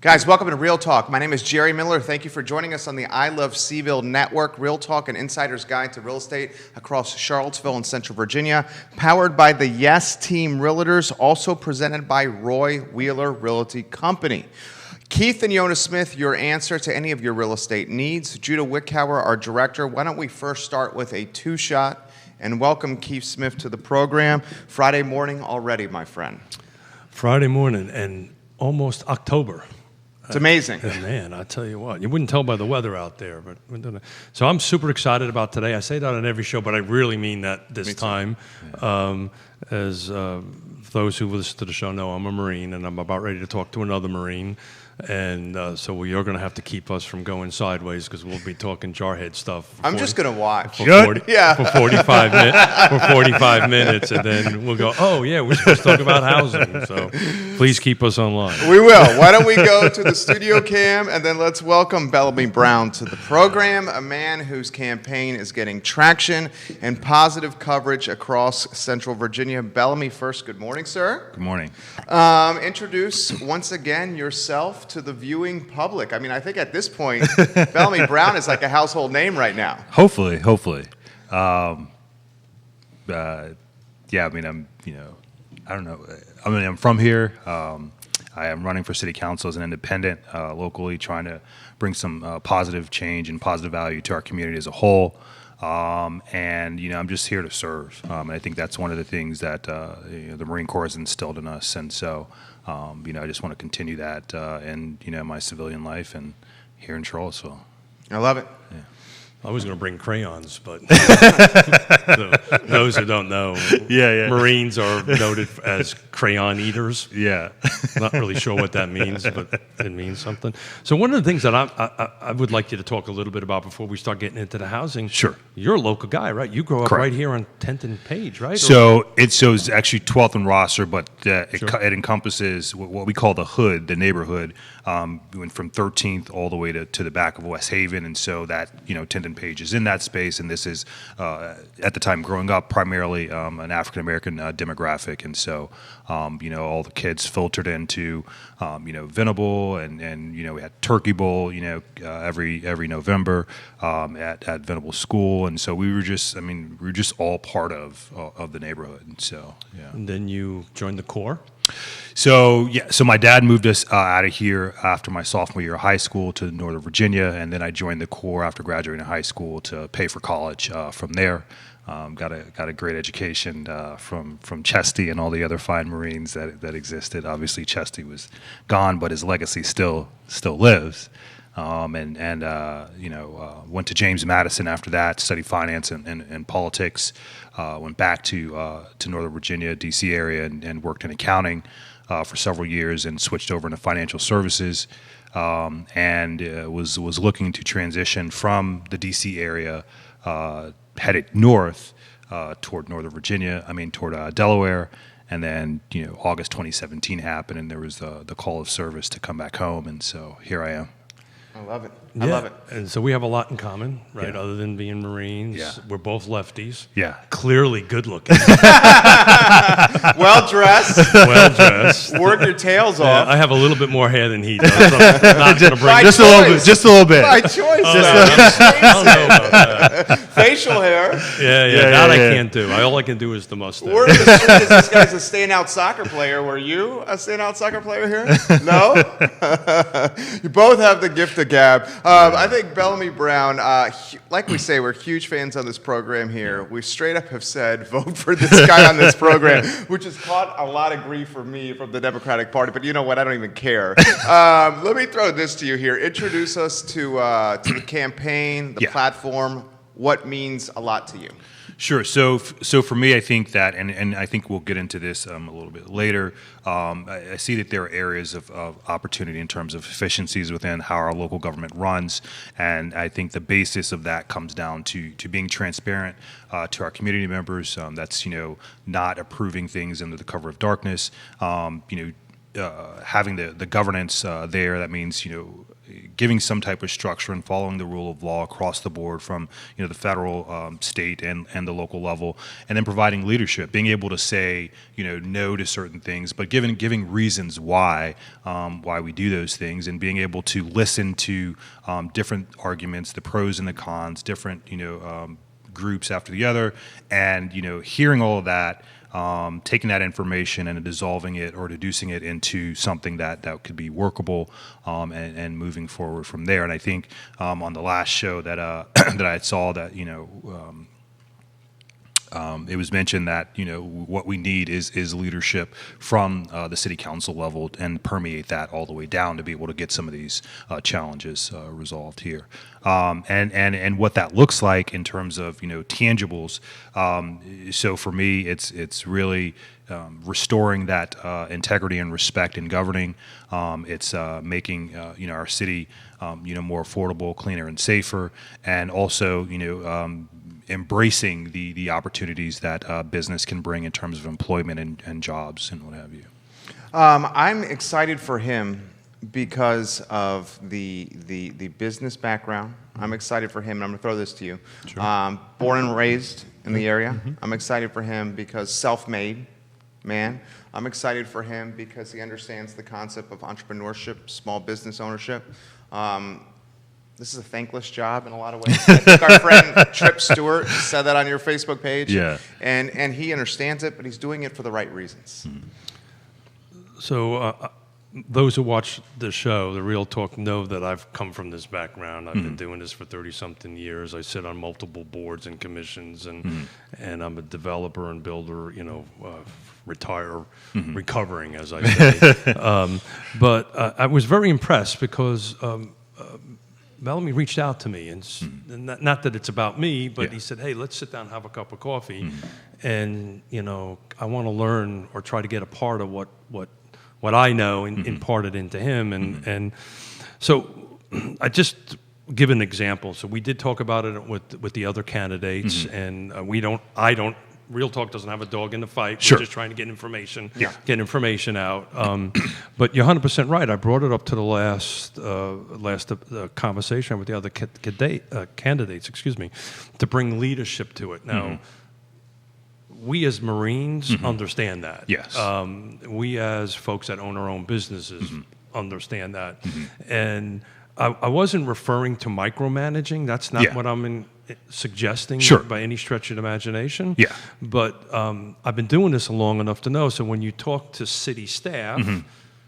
Guys, welcome to Real Talk. My name is Jerry Miller. Thank you for joining us on the I Love CVille Network. Real Talk, an insider's guide to real estate across Charlottesville and Central Virginia. Powered by the Yes Team Realtors, also presented by Roy Wheeler Realty Company. Keith and Yona Smith, your answer to any of your real estate needs. Judah Wickhauer, our director. Why don't we first start with a two-shot and welcome Keith Smith to the program. Friday morning already, my friend. Friday morning and almost October. It's amazing. Man, I tell you what, you wouldn't tell by the weather out there. So I'm super excited about today. I say that on every show, but I really mean that this time. As those who listen to the show know, I'm a Marine, and I'm about ready to talk to another Marine. And so you're going to have to keep us from going sideways because we'll be talking jarhead stuff. I'm just going to watch. For 45 minutes, and then we'll go, oh, yeah, we're supposed to talk about housing. So please keep us online. We will. Why don't we go to the studio cam, and then let's welcome Bellamy W to the program, a man whose campaign is getting traction and positive coverage across Central Virginia. Bellamy, first, good morning, sir. Good morning. Introduce once again yourself to the viewing public. I mean, I think at this point, Bellamy Brown is like a household name right now. Hopefully. Yeah, I mean, I don't know. I mean, I'm from here. I am running for city council as an independent, locally, trying to bring some positive change and positive value to our community as a whole. And I'm just here to serve. And I think that's one of the things that the Marine Corps has instilled in us. And so, I just want to continue that in my civilian life and here in Charlottesville. I love it. Yeah. I was going to bring crayons, but those who don't know, Marines are noted as crayon eaters. Yeah. Not really sure what that means, but it means something. So one of the things that I would like you to talk a little bit about before we start getting into the housing. Sure. You're a local guy, right? You grow up Correct. right here on 10th and Page, right? So it's actually 12th and Rosser, but it encompasses what we call the hood, the neighborhood. We went from 13th all the way to the back of West Haven, and so that 10th and Page is in that space, and this is at the time growing up primarily an African American demographic, and so all the kids filtered into Venable, and we had Turkey Bowl every November at Venable School, and so we were just all part of the neighborhood, and so yeah. And then you joined the Corps. So my dad moved us out of here after my sophomore year of high school to Northern Virginia, and then I joined the Corps after graduating high school to pay for college from there. Got a great education from Chesty and all the other fine Marines that existed. Obviously, Chesty was gone, but his legacy still lives. Went to James Madison after that, studied finance and politics. Went back to Northern Virginia, D.C. area, and worked in accounting for several years, and switched over into financial services, and was looking to transition from the D.C. area, headed north toward Northern Virginia. Toward Delaware. And then August 2017 happened, and there was the call of service to come back home, and so here I am. I love it. I love it. And so we have a lot in common, right? Yeah. Other than being Marines. Yeah. We're both lefties. Yeah. Clearly good looking. Well dressed. Well dressed. Work your tails Yeah, off. I have a little bit more hair than he does. So I'm not gonna bring Just a little bit. By choice. I don't know about that. Facial hair. Yeah, that I can't do. All I can do is the mustache. Word of the street is this guy's a standout soccer player. Were you a standout soccer player here? No? You both have the gift of gab. I think Bellamy Brown, like we say, we're huge fans on this program here. We straight up have said, vote for this guy on this program, which has caught a lot of grief from me from the Democratic Party. But you know what? I don't even care. Let me throw this to you here. Introduce us to the campaign, the platform. What means a lot to you? Sure. So for me, I think that, and I think we'll get into this a little bit later, I see that there are areas of opportunity in terms of efficiencies within how our local government runs, and I think the basis of that comes down to being transparent to our community members. That's not approving things under the cover of darkness. Having the governance there. That means giving some type of structure and following the rule of law across the board from the federal, state, and the local level, and then providing leadership, being able to say no to certain things, but giving reasons why we do those things, and being able to listen to different arguments, the pros and the cons, different groups after the other, and hearing all of that. Taking that information and dissolving it or deducing it into something that could be workable, and moving forward from there. And I think on the last show that that I saw that it was mentioned that what we need is leadership from the city council level and permeate that all the way down to be able to get some of these challenges resolved here. And what that looks like in terms of tangibles. So for me, it's really restoring that integrity and respect in governing. It's making our city more affordable, cleaner, and safer, and also embracing the opportunities that business can bring in terms of employment and jobs and what have you. I'm excited for him because of the business background. I'm excited for him, and I'm going to throw this to you. Sure. Born and raised in the area. I'm excited for him because self-made man. I'm excited for him because he understands the concept of entrepreneurship, small business ownership. This is a thankless job in a lot of ways. I think our friend Trip Stewart said that on your Facebook page. Yeah. And he understands it, but he's doing it for the right reasons. So those who watch the show, the Real Talk, know that I've come from this background. I've been doing this for 30-something years. I sit on multiple boards and commissions, and I'm a developer and builder, recovering, as I say. But I was very impressed because Bellamy reached out to me, and not that it's about me, but he said, hey, let's sit down and have a cup of coffee, and, I want to learn or try to get a part of what I know and impart it into him. And so I just give an example. So we did talk about it with the other candidates, and Real Talk doesn't have a dog in the fight. Sure. We're just trying to get information out. But you're 100% right. I brought it up to the last conversation with the other candidates, to bring leadership to it. Now, we as Marines understand that. Yes. We as folks that own our own businesses understand that. And I wasn't referring to micromanaging. That's not what I'm suggesting by any stretch of the imagination. Yeah. But I've been doing this long enough to know. So when you talk to city staff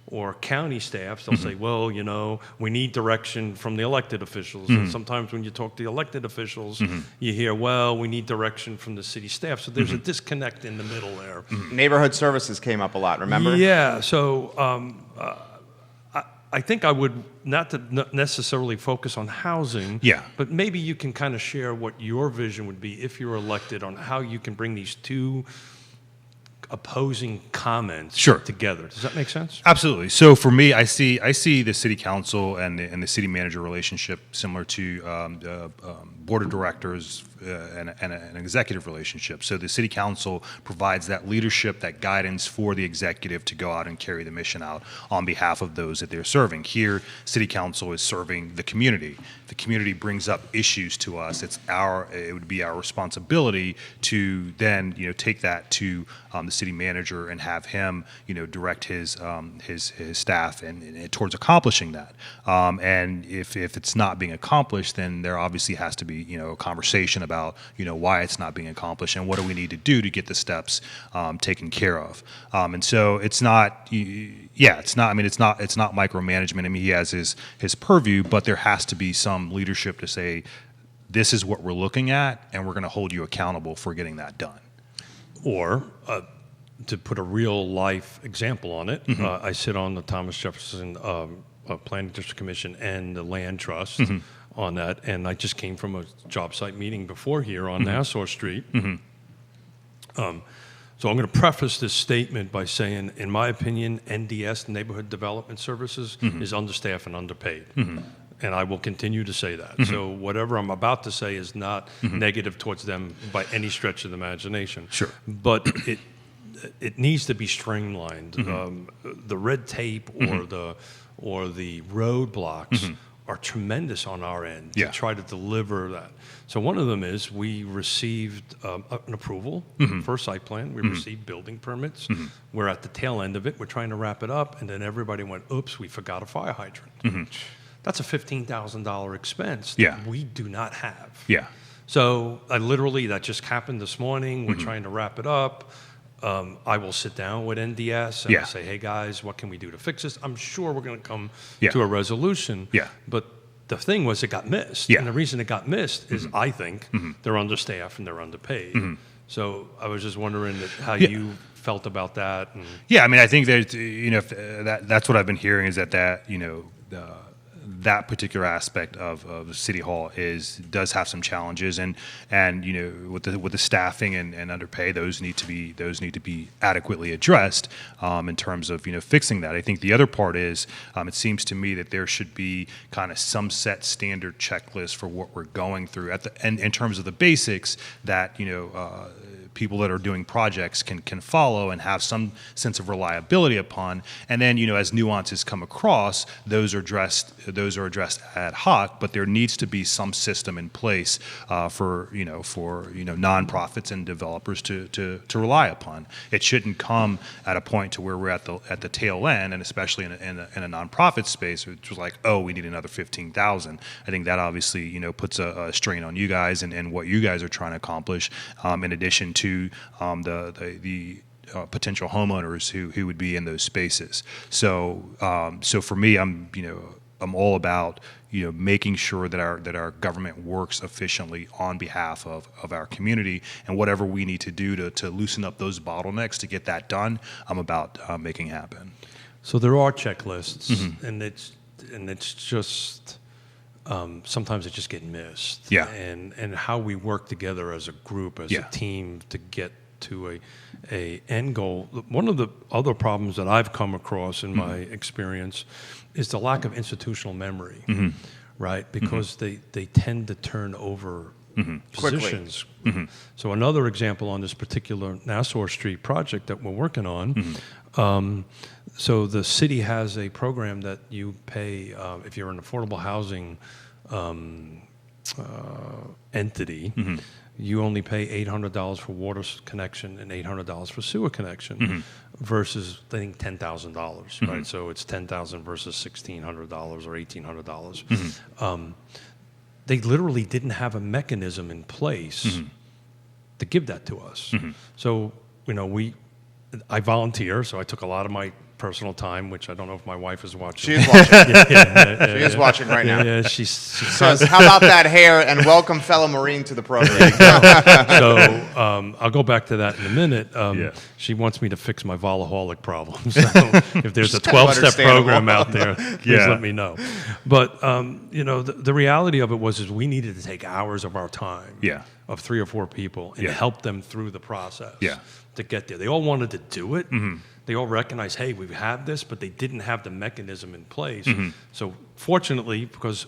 or county staff, they'll say, well, we need direction from the elected officials. And sometimes when you talk to the elected officials, you hear, well, we need direction from the city staff. So there's a disconnect in the middle there. Neighborhood services came up a lot, remember? Yeah. So I think I would not necessarily focus on housing, but maybe you can kind of share what your vision would be if you're elected on how you can bring these two opposing comments together. Does that make sense? Absolutely. So for me, I see the city council and the city manager relationship similar to board of directors and an executive relationship. So the city council provides that leadership, that guidance for the executive to go out and carry the mission out on behalf of those that they're serving. Here, city council is serving the community. The community brings up issues to us. It would be our responsibility to then take that to the city manager and have him direct his staff and towards accomplishing that. And if it's not being accomplished, then there obviously has to be a conversation about why it's not being accomplished and what do we need to do to get the steps taken care of. And so it's not micromanagement. I mean, he has his purview, but there has to be some leadership to say, this is what we're looking at, and we're going to hold you accountable for getting that done. Or to put a real life example on it, I sit on the Thomas Jefferson Planning District Commission and the Land Trust on that, and I just came from a job site meeting before here on Nassau Street. So I'm going to preface this statement by saying, in my opinion, NDS, Neighborhood Development Services, is understaffed and underpaid. And I will continue to say that. So whatever I'm about to say is not negative towards them by any stretch of the imagination. Sure. But it needs to be streamlined. The red tape or the roadblocks are tremendous on our end Yeah. to try to deliver that. So one of them is we received an approval for a site plan. We received building permits. We're at the tail end of it. We're trying to wrap it up. And then everybody went, oops, we forgot a fire hydrant. That's a $15,000 expense that we do not have. Yeah. So that just happened this morning. We're trying to wrap it up. I will sit down with NDS and say, hey, guys, what can we do to fix this? I'm sure we're going to come to a resolution. Yeah. But the thing was it got missed. Yeah. And the reason it got missed is, I think, they're understaffed and they're underpaid. So I was just wondering how you felt about that. And Yeah, I mean, I think that, that's what I've been hearing is that that particular aspect of City Hall does have some challenges, and with the staffing and underpay, those need to be adequately addressed in terms of fixing that. I think the other part is it seems to me that there should be kind of some set standard checklist for what we're going through and in terms of the basics that people that are doing projects can follow and have some sense of reliability upon. And then, as nuances come across, those are addressed ad hoc, but there needs to be some system in place for nonprofits and developers to rely upon. It shouldn't come at a point to where we're at the tail end, and especially in a nonprofit space, which was like, oh, we need another 15,000. I think that obviously puts a strain on you guys and what you guys are trying to accomplish, in addition to the potential homeowners who would be in those spaces. So for me, I'm all about making sure that our government works efficiently on behalf of our community, and whatever we need to do to loosen up those bottlenecks to get that done, I'm about making happen. So there are checklists, and it's just sometimes it just get missed. Yeah. And how we work together as a group, as a team, to get to a end goal. One of the other problems that I've come across in my experience is the lack of institutional memory, right? Because they tend to turn over positions. So another example on this particular Nassau Street project that we're working on, so the city has a program that you pay if you're an affordable housing entity. You only pay $800 for water connection and $800 for sewer connection, versus I think $10,000, right? So it's $10,000 versus $1,600 or $1,800. They literally didn't have a mechanism in place to give that to us. So I volunteer, so I took a lot of my personal time, which I don't know if my wife is watching. She is watching. She is watching right now. Yeah, she says, how about that hair, and welcome fellow Marine to the program. So I'll go back to that in a minute. She wants me to fix my volaholic problem. So if there's a 12-step program out there, please let me know. But the reality of it was we needed to take hours of our time, of 3 or 4 people, and help them through the process to get there. They all wanted to do it. They all recognized, hey, we have this, but they didn't have the mechanism in place. So fortunately, because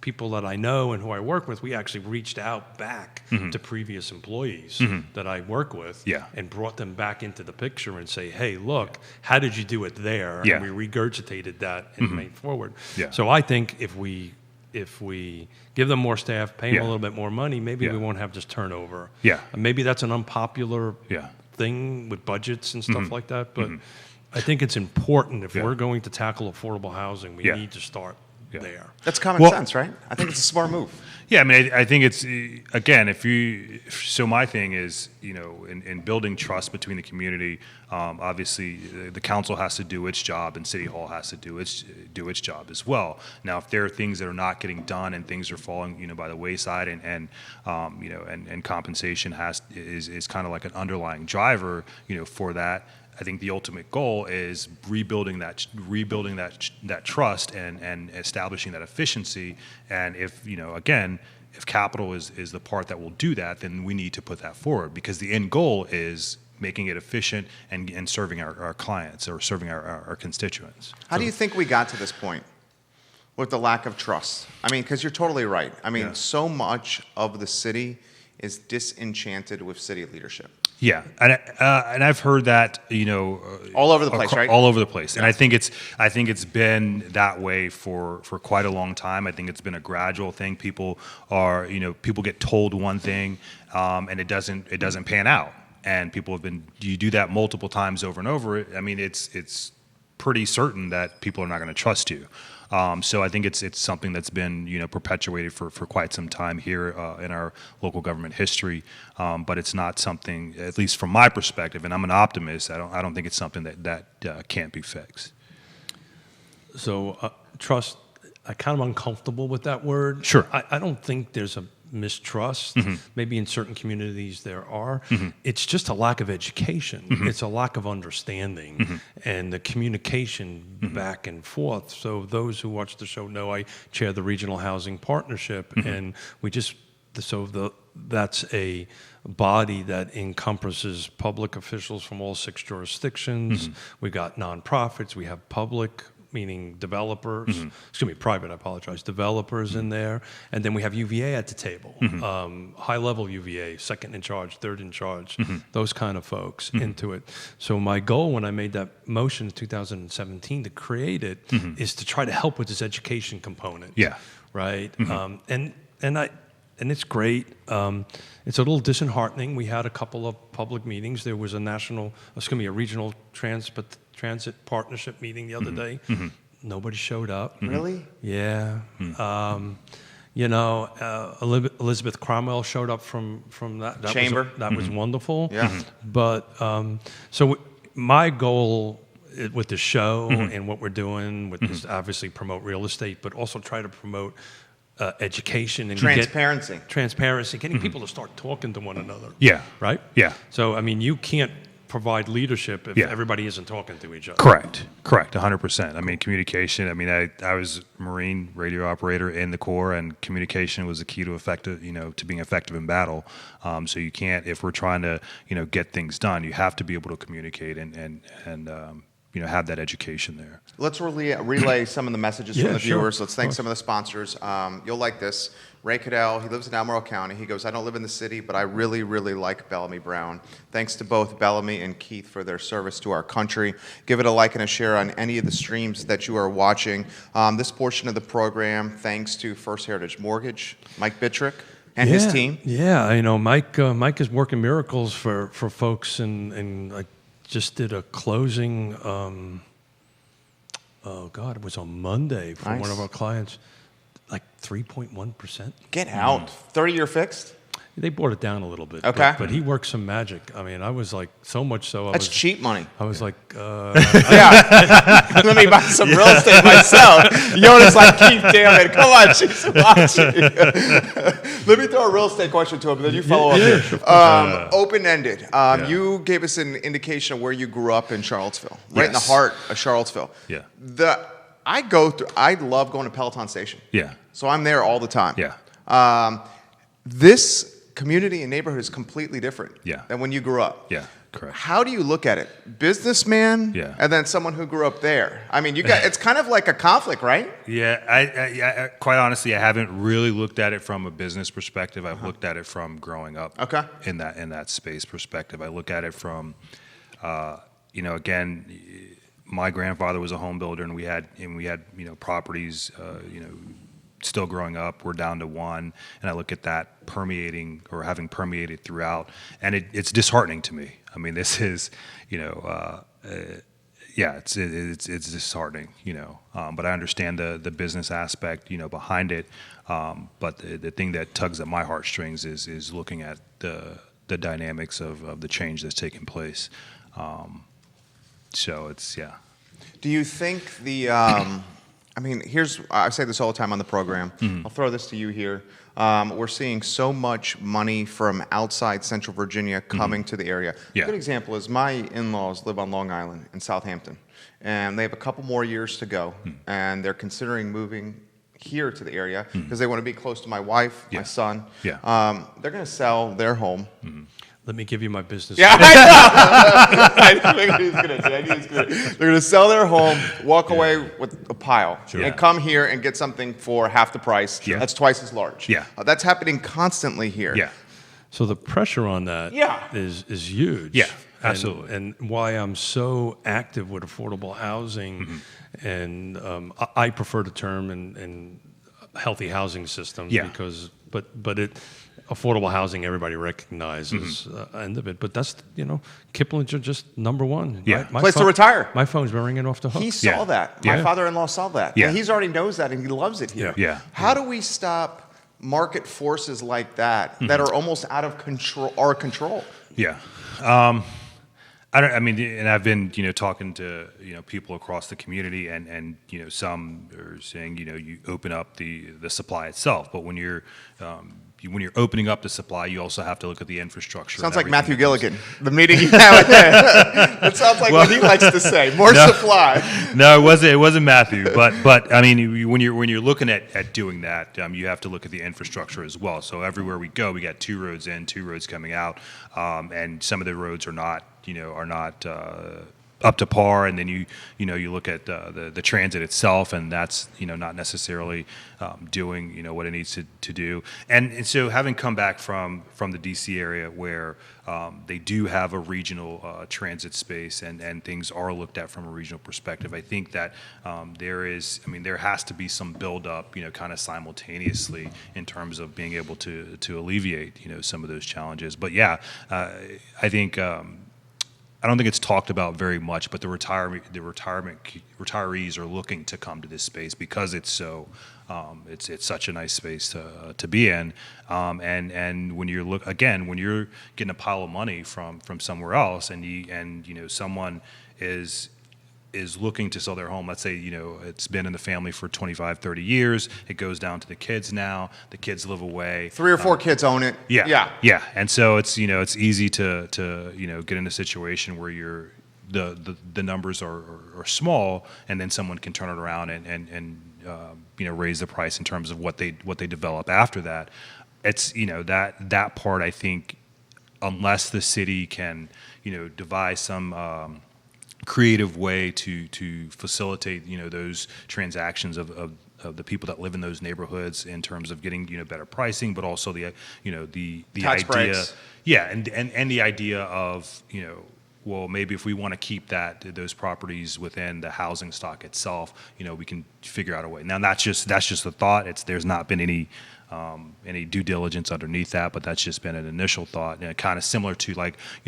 people that I know and who I work with, we actually reached out back to previous employees that I work with and brought them back into the picture and say, hey, look, how did you do it there? And we regurgitated that and made forward. So I think if we give them more staff, pay them a little bit more money, maybe we won't have this turnover. And maybe that's an unpopular thing with budgets and stuff like that, but I think it's important if we're going to tackle affordable housing, we need to start there. That's common sense, right? I think it's a smart move. Yeah, I mean, I think it's, again, so my thing is, in building trust between the community, obviously the council has to do its job and City Hall has to do its job as well. Now, if there are things that are not getting done and things are falling, by the wayside, and compensation is kind of like an underlying driver, for that. I think the ultimate goal is rebuilding that trust and establishing that efficiency. And if if capital is the part that will do that, then we need to put that forward, because the end goal is making it efficient and serving our clients or serving our constituents. How do you think we got to this point with the lack of trust? I mean, because you're totally right. I mean, so much of the city is disenchanted with city leadership. Yeah, and I've heard that all over the place, right? All over the place, and I think it's been that way for quite a long time. I think it's been a gradual thing. People get told one thing, and it doesn't pan out, and you do that multiple times over and over. I mean, it's pretty certain that people are not going to trust you. So I think it's something that's been perpetuated for quite some time here in our local government history, but it's not something, at least from my perspective, and I'm an optimist. I don't think it's something that can't be fixed. So trust, I'm kind of uncomfortable with that word. Sure. I don't think there's a mistrust. Maybe in certain communities there are. It's just a lack of education. It's a lack of understanding and the communication back and forth. So those who watch the show know I chair the Regional Housing Partnership, and that's a body that encompasses public officials from all 6 jurisdictions. We got nonprofits. We have public, meaning developers, private, I apologize, developers in there. And then we have UVA at the table, high-level UVA, second in charge, third in charge, those kind of folks into it. So my goal when I made that motion in 2017 to create it is to try to help with this education component. Yeah. Right? And it's great. It's a little disheartening. We had a couple of public meetings. There was a regional transit partnership meeting the other day. Nobody showed up. Really? Yeah. Elizabeth Cromwell showed up from that Chamber. That was wonderful. Yeah. But my goal with the show and what we're doing with this, obviously promote real estate, but also try to promote education and transparency, getting people to start talking to one another. Yeah. Right? Yeah. So, I mean, you can't provide leadership if everybody isn't talking to each other. Correct, 100%. I mean, communication, I was a Marine radio operator in the Corps, and communication was the key to being effective in battle. So you can't, if we're trying to, get things done, you have to be able to communicate and have that education there. Let's relay some of the messages from the viewers. Sure. Let's thank some of the sponsors. You'll like this. Ray Cadell, he lives in Albemarle County. He goes, I don't live in the city, but I really, really like Bellamy Brown. Thanks to both Bellamy and Keith for their service to our country. Give it a like and a share on any of the streams that you are watching. This portion of the program, thanks to First Heritage Mortgage, Mike Bittrick, and his team. Yeah, Mike is working miracles for folks, and I just did a closing, it was on Monday for one of our clients, like 3.1%. Get out. 30-year fixed? They brought it down a little bit. Okay. But he worked some magic. I mean, I was like, so much so. That's cheap money. I was like, yeah. Let me buy some real estate myself. Yoda's like, keep damn it. Come on, she's watching. Let me throw a real estate question to him, and then you follow up here. Open-ended. You gave us an indication of where you grew up in Charlottesville, right in the heart of Charlottesville. Yeah. I love going to Peloton Station. Yeah. So I'm there all the time. Yeah. This community and neighborhood is completely different than when you grew up. Yeah, correct. How do you look at it? Businessman, and then someone who grew up there. I mean, it's kind of like a conflict, right? Yeah, I quite honestly, I haven't really looked at it from a business perspective. I've looked at it from growing up in that space perspective. I look at it from, again, my grandfather was a home builder, and we had properties, still growing up, we're down to one, and I look at that permeating or having permeated throughout, and it's disheartening to me. I mean, this is, it's disheartening, but I understand the business aspect, behind it, but the thing that tugs at my heartstrings is looking at the dynamics of the change that's taking place. So it's, Do you think I say this all the time on the program. I'll throw this to you here. We're seeing so much money from outside Central Virginia coming to the area. A good example is my in-laws live on Long Island in Southampton, and they have a couple more years to go, and they're considering moving here to the area because they want to be close to my wife, my son. They're going to sell their home. Let me give you my business. Yeah, I know. I knew he was going to. They're going to sell their home, walk away with a pile, and come here and get something for half the price. That's twice as large. That's happening constantly here. So the pressure on that is huge. Yeah, absolutely. And why I'm so active with affordable housing, and I prefer the term in healthy housing system because, but affordable housing everybody recognizes end of it. But that's Kiplinger just number one. Yeah, place to retire. My phone's been ringing off the hook. He saw that. My father-in-law saw that. Yeah. And he's already knows that, and he loves it here. Yeah. How do we stop market forces like that that are almost out of our control? Yeah. And I've been, talking to, people across the community, and some are saying, you open up the supply itself, but when you're opening up the supply, you also have to look at the infrastructure. Sounds like Matthew Gilligan, the meeting you had with him. It sounds like what he likes to say, more supply. No, it wasn't when you're looking at doing that, you have to look at the infrastructure as well. So everywhere we go, we got 2 roads in, 2 roads coming out, and some of the roads are not up to par, and then you look at the transit itself, and that's not necessarily doing what it needs to do. And so having come back from the DC area where they do have a regional transit space, and things are looked at from a regional perspective, I think that there has to be some buildup, kind of simultaneously in terms of being able to alleviate some of those challenges. But I think. I don't think it's talked about very much, but the retirees are looking to come to this space because it's so it's such a nice space to be in. And when you're when you're getting a pile of money from somewhere else, and someone is looking to sell their home. Let's say, it's been in the family for 25, 30 years. It goes down to the kids now. The kids live away. 3 or 4 kids own it. Yeah. And so it's easy to get in a situation where the numbers are small, and then someone can turn it around and raise the price in terms of what they develop after that. It's, that part, I think, unless the city can, devise some creative way to facilitate those transactions of the people that live in those neighborhoods in terms of getting better pricing, but also the tax idea breaks. And the idea of well, maybe if we want to keep those properties within the housing stock itself, we can figure out a way. Now that's just a thought. There's not been any due diligence underneath that, but that's just been an initial thought, kind of similar to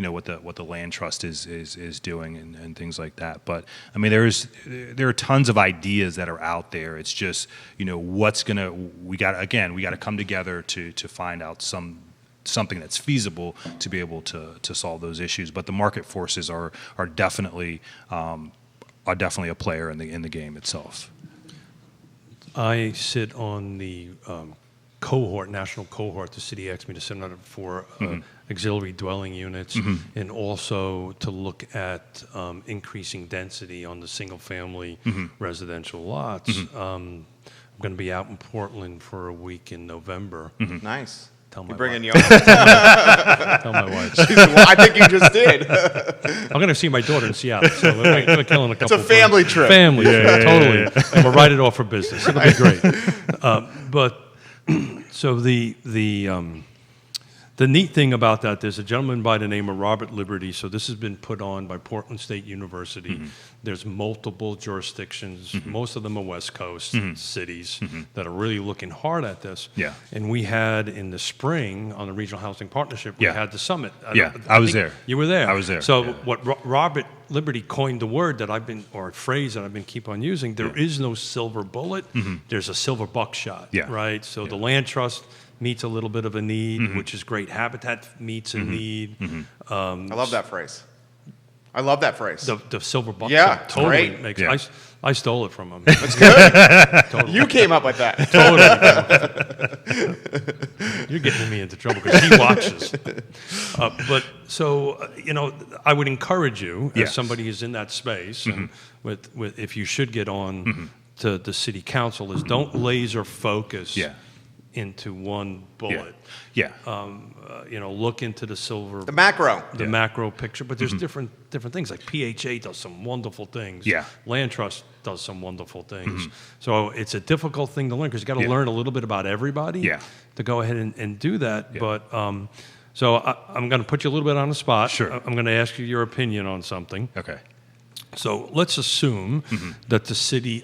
what the land trust is doing and things like that. But there are tons of ideas that are out there. It's just we got to come together to find out something that's feasible to be able to solve those issues. But the market forces are definitely a player in the game itself. I sit on the national cohort. The city asked me to sit on it for auxiliary dwelling units, and also to look at increasing density on the single-family residential lots. I'm going to be out in Portland for a week in November. Nice. Tell my You bringing wife. Tell my wife. Well, I think you just did. I'm going to see my daughter in Seattle, so we're killing a couple. It's a family trip. Family trip, totally. And we'll write it off for business. It'll be great. But so the neat thing about that, there's a gentleman by the name of Robert Liberty. So this has been put on by Portland State University. There's multiple jurisdictions. Most of them are West Coast cities that are really looking hard at this. Yeah. And we had in the spring on the Regional Housing Partnership, we had the summit. I was there. You were there. I was there. So what Robert Liberty coined the word or phrase that I've been keep on using. There is no silver bullet. There's a silver buckshot. Right. So the land trust meets a little bit of a need, which is great. Habitat meets a need. I love that phrase. The silver buckshot totally great. makes. Yeah. I stole it from him. That's good. Totally. You came up with that. Totally. You're getting me into trouble because he watches. But so I would encourage you as somebody who's in that space, and with if you should get on to the city council, is don't laser focus. Into one bullet. Look into the macro picture. But there's different things. Like PHA does some wonderful things. Land Trust does some wonderful things. So it's a difficult thing to learn because you got to learn a little bit about everybody to go ahead and do that. But So I'm going to put you a little bit on the spot. Sure. I'm going to ask you your opinion on something. Okay. So let's assume that the city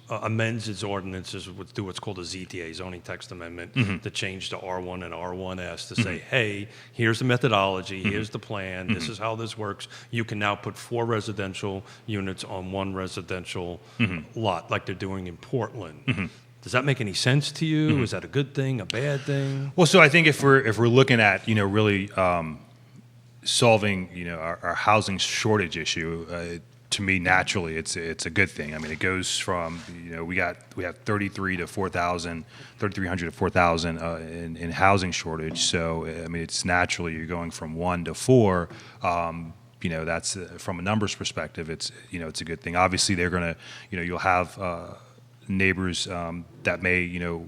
amends its ordinances do what's called a ZTA, zoning text amendment, to change to R1 and R1S to say, hey, here's the methodology, here's the plan, this is how this works. You can now put 4 residential units on 1 residential lot like they're doing in Portland. Does that make any sense to you? Is that a good thing, a bad thing? Well, so I think if we're looking at really solving our housing shortage issue, to me naturally it's a good thing. I mean, it goes from we have 3,300 to 4,000 in housing shortage. So I mean, it's naturally you're going from 1 to 4. That's from a numbers perspective, it's it's a good thing. Obviously, they're gonna you'll have neighbors that may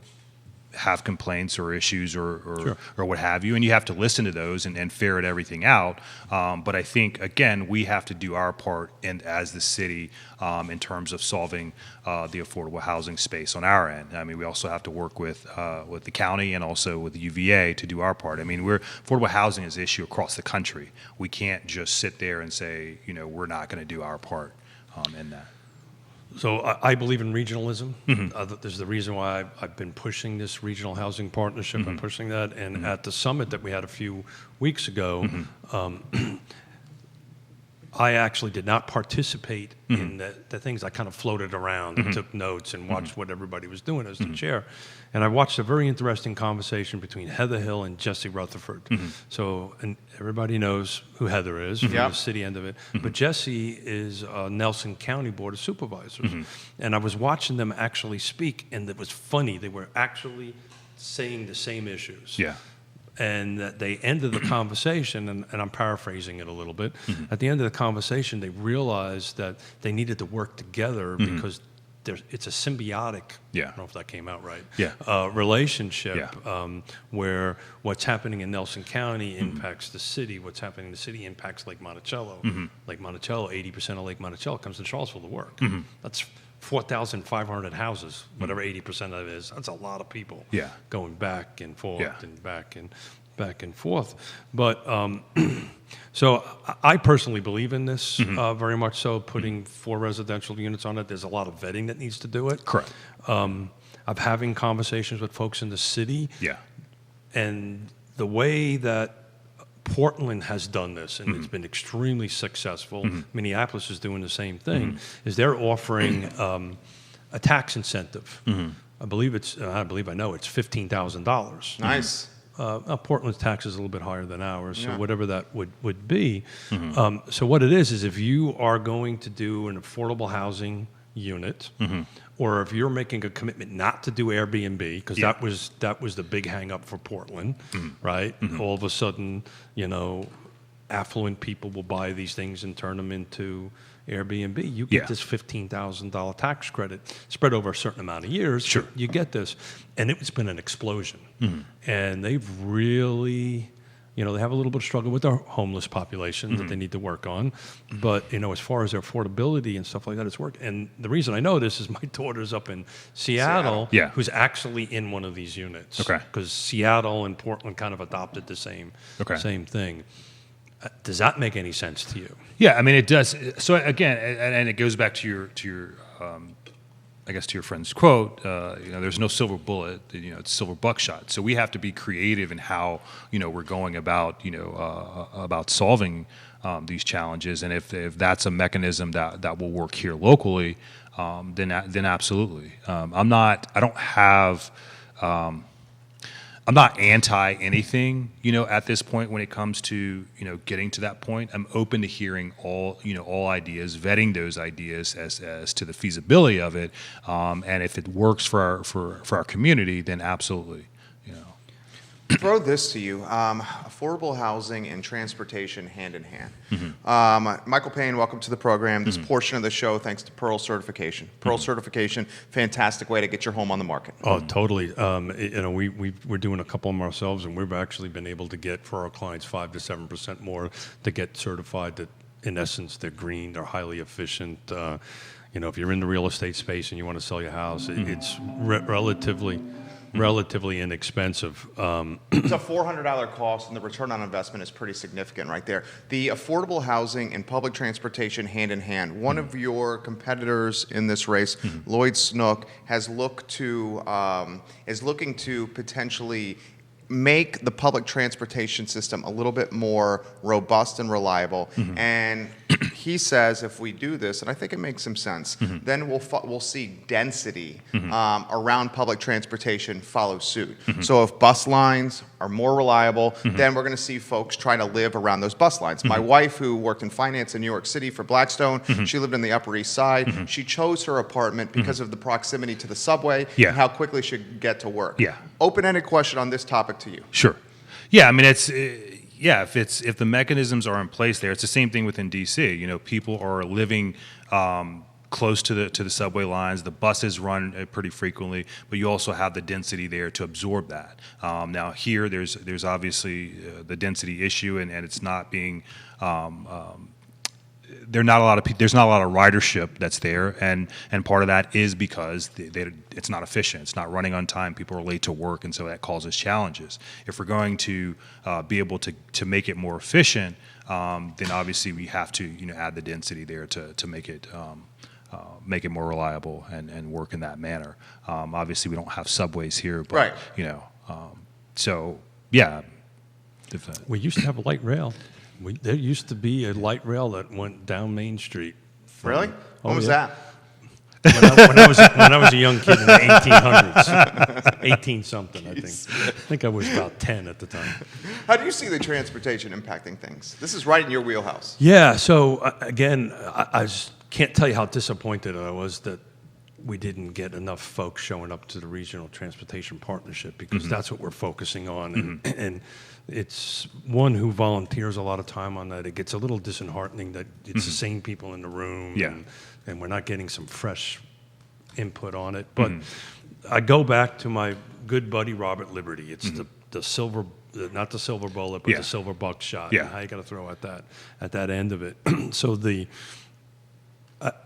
have complaints or issues or what have you, and you have to listen to those and ferret everything out. But I think again we have to do our part, and as the city, in terms of solving the affordable housing space on our end. I mean, we also have to work with the county and also with the UVA to do our part. I mean, affordable housing is an issue across the country. We can't just sit there and say we're not going to do our part in that. So I believe in regionalism. There's the reason why I've been pushing this regional housing partnership and pushing that. And at the summit that we had a few weeks ago, I actually did not participate in the things. I kind of floated around and took notes and watched what everybody was doing as the chair. And I watched a very interesting conversation between Heather Hill and Jesse Rutherford. So, and everybody knows who Heather is from the city end of it. But Jesse is Nelson County Board of Supervisors. And I was watching them actually speak, and it was funny. They were actually saying the same issues. Yeah. And that they ended the conversation, and I'm paraphrasing it a little bit. At the end of the conversation, they realized that they needed to work together because it's a symbiotic, I don't know if that came out right, relationship where what's happening in Nelson County impacts the city, what's happening in the city impacts Lake Monticello. Lake Monticello, 80% of Lake Monticello comes to Charlottesville to work. That's 4,500 houses, whatever 80% of it is. That's a lot of people going back and forth and back and forth. But so I personally believe in this very much so, putting 4 residential units on it. There's a lot of vetting that needs to do it. Correct. I'm having conversations with folks in the city. And the way that Portland has done this, and it's been extremely successful. Minneapolis is doing the same thing. Is they're offering a tax incentive. I know it's $15,000. Nice. Portland's tax is a little bit higher than ours, so whatever that would be. So what it is if you are going to do an affordable housing unit, or if you're making a commitment not to do Airbnb, because that was the big hang up for Portland, right? All of a sudden, affluent people will buy these things and turn them into Airbnb. You get this $15,000 tax credit spread over a certain amount of years. Sure. You get this. And it's been an explosion. And they've really, they have a little bit of struggle with their homeless population that they need to work on. But, as far as their affordability and stuff like that, it's worked. And the reason I know this is my daughter's up in Seattle. Who's actually in one of these units. Because Seattle and Portland kind of adopted the same thing. Does that make any sense to you? Yeah, I mean it does. So again, and it goes back to your I guess to your friend's quote. There's no silver bullet. It's silver buckshot. So we have to be creative in how we're going about about solving these challenges. And if that's a mechanism that will work here locally, then absolutely. I'm not anti anything, at this point when it comes to, getting to that point. I'm open to hearing all ideas, vetting those ideas as to the feasibility of it. And if it works for our community, then absolutely, Throw this to you. Affordable housing and transportation hand in hand. Michael Payne, welcome to the program. This portion of the show, thanks to Pearl Certification. Pearl Certification, fantastic way to get your home on the market. Oh, totally. We're doing a couple of them ourselves, and we've actually been able to get for our clients 5 to 7% more to get certified that, in essence, they're green, they're highly efficient. If you're in the real estate space and you want to sell your house, it's relatively relatively inexpensive. It's a $400 cost, and the return on investment is pretty significant right there. The affordable housing and public transportation hand in hand. One of your competitors in this race, Lloyd Snook, is looking to potentially make the public transportation system a little bit more robust and reliable. And he says if we do this, and I think it makes some sense, then we'll see density around public transportation follow suit. So if bus lines are more reliable, then we're going to see folks trying to live around those bus lines. My wife, who worked in finance in New York City for Blackstone, she lived in the Upper East Side. She chose her apartment because of the proximity to the subway and how quickly she could get to work. Open-ended question on this topic to you. Sure. Yeah, I mean, it's if the mechanisms are in place there, it's the same thing within DC. You know, people are living close to the subway lines. The buses run pretty frequently, but you also have the density there to absorb that. Now here, there's obviously the density issue, and it's not being there's not a lot of ridership that's there, and part of that is because it's not efficient. It's not running on time. People are late to work, and so that causes challenges. If we're going to be able to make it more efficient, then obviously we have to add the density there to make it more reliable and work in that manner. Obviously, we don't have subways here, but so yeah. We used to have a light rail. There used to be a light rail that went down Main Street. Really? When was that? When I was a young kid in the 1800s, 18-something, I think. I think I was about 10 at the time. How do you see the transportation impacting things? This is right in your wheelhouse. Yeah, so again, I just can't tell you how disappointed I was that we didn't get enough folks showing up to the Regional Transportation Partnership, because that's what we're focusing on. And it's one who volunteers a lot of time on that. It gets a little disheartening that it's the same people in the room, and we're not getting some fresh input on it. But I go back to my good buddy Robert Liberty. It's the silver, not the silver bullet, but the silver buckshot. And how you got to throw at that end of it. So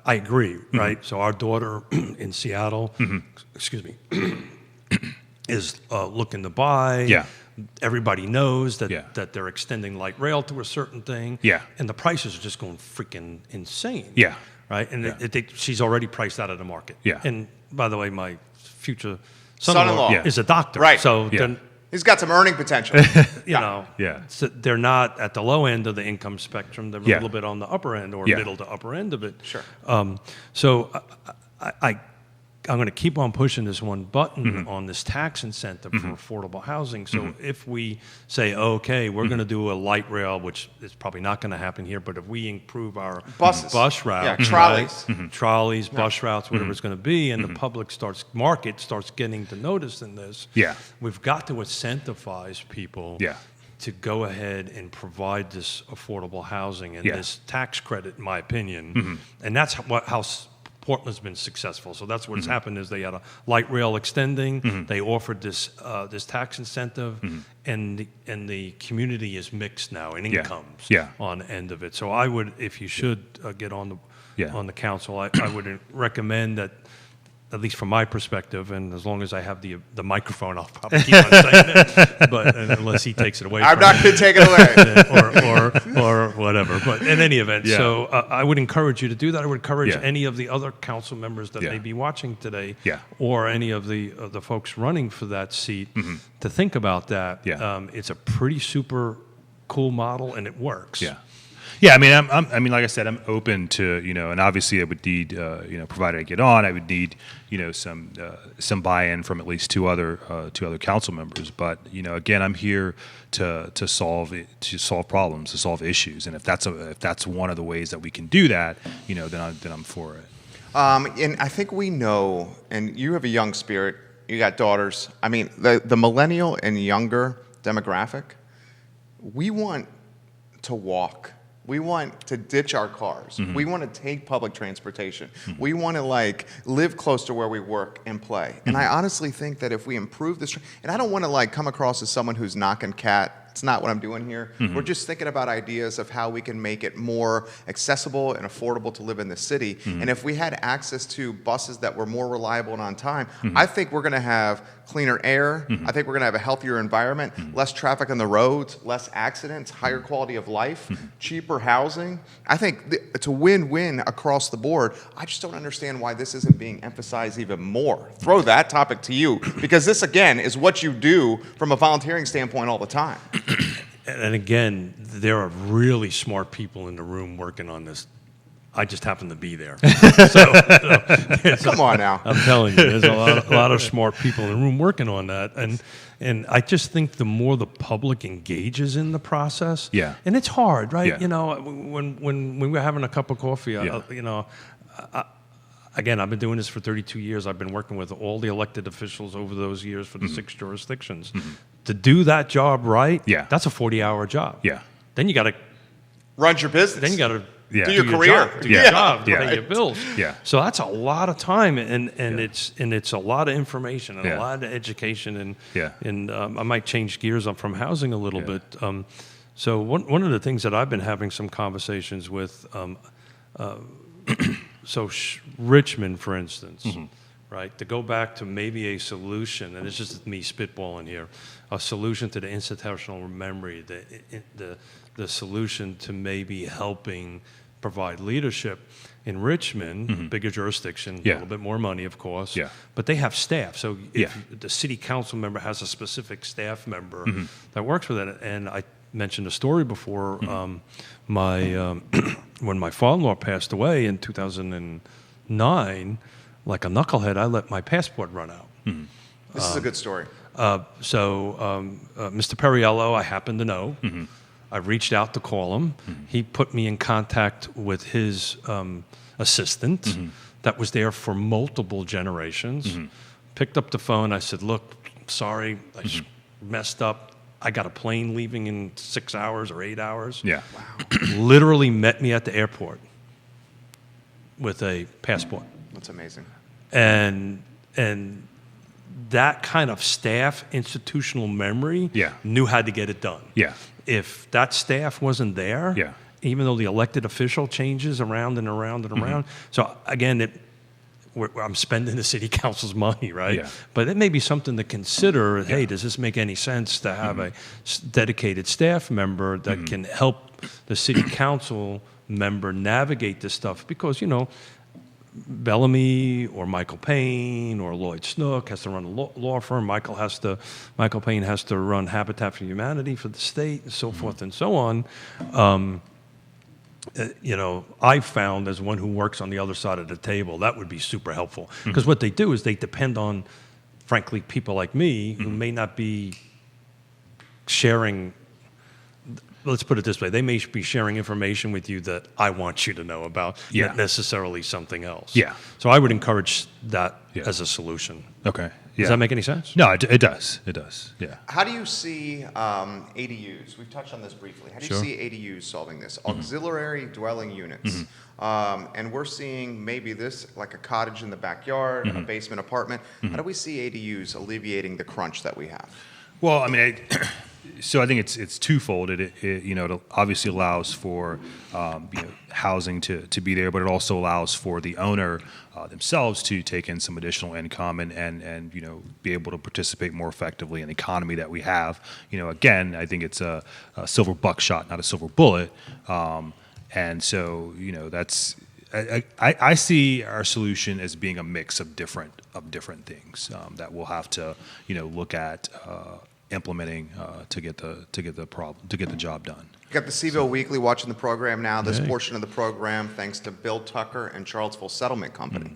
I agree, right? So our daughter in Seattle, excuse me, is looking to buy. Everybody knows that they're extending light rail to a certain thing. And the prices are just going freaking insane. Right? And she's already priced out of the market. And by the way, my future son-in-law is a doctor. Right. So he's got some earning potential. So they're not at the low end of the income spectrum. They're a little bit on the upper end or middle to upper end of it. Sure. So I'm going to keep on pushing this one button on this tax incentive for affordable housing. So if we say, okay, we're going to do a light rail, which is probably not going to happen here, but if we improve our bus routes, trolleys, bus routes, whatever it's going to be, and the public starts getting to notice in this, we've got to incentivize people to go ahead and provide this affordable housing and this tax credit, in my opinion. And that's how Portland's been successful. So that's what's happened is they had a light rail extending. They offered this tax incentive, and the community is mixed now in incomes on the end of it. So I would, if you should get on the council, I would recommend that, at least from my perspective, and as long as I have the microphone, I'll probably keep on saying it. But unless he takes it away, I'm not going to take it away, or whatever. But in any event, so I would encourage you to do that. I would encourage any of the other council members that may be watching today, or any of the folks running for that seat, to think about that. It's a pretty super cool model, and it works. Yeah, I mean, like I said, I'm open to, and obviously I would need, provided I get on, I would need, some buy-in from at least two other council members. But again, I'm here to solve problems, to solve issues, and if that's one of the ways that we can do that, then I'm for it. And I think we know, and you have a young spirit, you got daughters. I mean, the millennial and younger demographic, we want to walk. We want to ditch our cars. We want to take public transportation. We want to live close to where we work and play. And I honestly think that if we improve this, and I don't want to come across as someone who's knocking cat That's not what I'm doing here. We're just thinking about ideas of how we can make it more accessible and affordable to live in the city. And if we had access to buses that were more reliable and on time, I think we're going to have cleaner air. I think we're going to have a healthier environment, less traffic on the roads, less accidents, higher quality of life, cheaper housing. I think it's a win-win across the board. I just don't understand why this isn't being emphasized even more. Throw that topic to you, because this, again, is what you do from a volunteering standpoint all the time. And again, there are really smart people in the room working on this. I just happen to be there. Come on now. I'm telling you, there's a lot of smart people in the room working on that. And I just think the more the public engages in the process, and it's hard, right? Yeah. You know, when we're having a cup of coffee, you know, again, I've been doing this for 32 years. I've been working with all the elected officials over those years for the 6 jurisdictions. To do that job right, that's a 40-hour job. Yeah. Then you got to run your business. Then you got to do your career, do your job, pay your bills. Yeah. So that's a lot of time, and it's a lot of information and a lot of education, and I might change gears up from housing a little bit. So one of the things that I've been having some conversations with, Richmond, for instance, right? To go back to maybe a solution, and it's just me spitballing here, a solution to the institutional memory, the solution to maybe helping provide leadership in Richmond, bigger jurisdiction, a little bit more money, of course, but they have staff. So if the city council member has a specific staff member that works with it, and I mentioned a story before, when my father-in-law passed away in 2009, like a knucklehead, I let my passport run out. This is a good story. Mr. Perriello, I happen to know. I reached out to call him. He put me in contact with his assistant that was there for multiple generations. Picked up the phone. I said, look, sorry, I messed up. I got a plane leaving in 6 hours or 8 hours. Yeah. Wow. Literally met me at the airport with a passport. That's amazing. And that kind of staff, institutional memory, knew how to get it done. Yeah. If that staff wasn't there, even though the elected official changes around and around and around. So again, I'm spending the city council's money, right? Yeah. But it may be something to consider. Hey, does this make any sense to have a dedicated staff member that can help the city council member navigate this stuff? Because, you know, Bellamy or Michael Payne or Lloyd Snook has to run a law firm. Michael Payne has to run Habitat for Humanity for the state, and so forth and so on. You know, I found as one who works on the other side of the table, that would be super helpful. Because what they do is they depend on, frankly, people like me who may not be sharing. Let's put it this way. They may be sharing information with you that I want you to know about, not necessarily something else. Yeah. So I would encourage that as a solution. Okay. Does that make any sense? No, it does. It does. Yeah. How do you see ADUs? We've touched on this briefly. How do you see ADUs solving this? Auxiliary dwelling units. And we're seeing maybe this, like a cottage in the backyard, a basement apartment. How do we see ADUs alleviating the crunch that we have? Well, I mean, so I think it's twofold. It obviously allows for housing to be there, but it also allows for the owner themselves to take in some additional income and be able to participate more effectively in the economy that we have. Again, I think it's a silver buckshot, not a silver bullet. And so that's. I see our solution as being a mix of different things that we'll have to look at implementing to get the job done. You got the CVille Weekly watching the program now. This portion of the program, thanks to Bill Tucker and Charlottesville Settlement Company.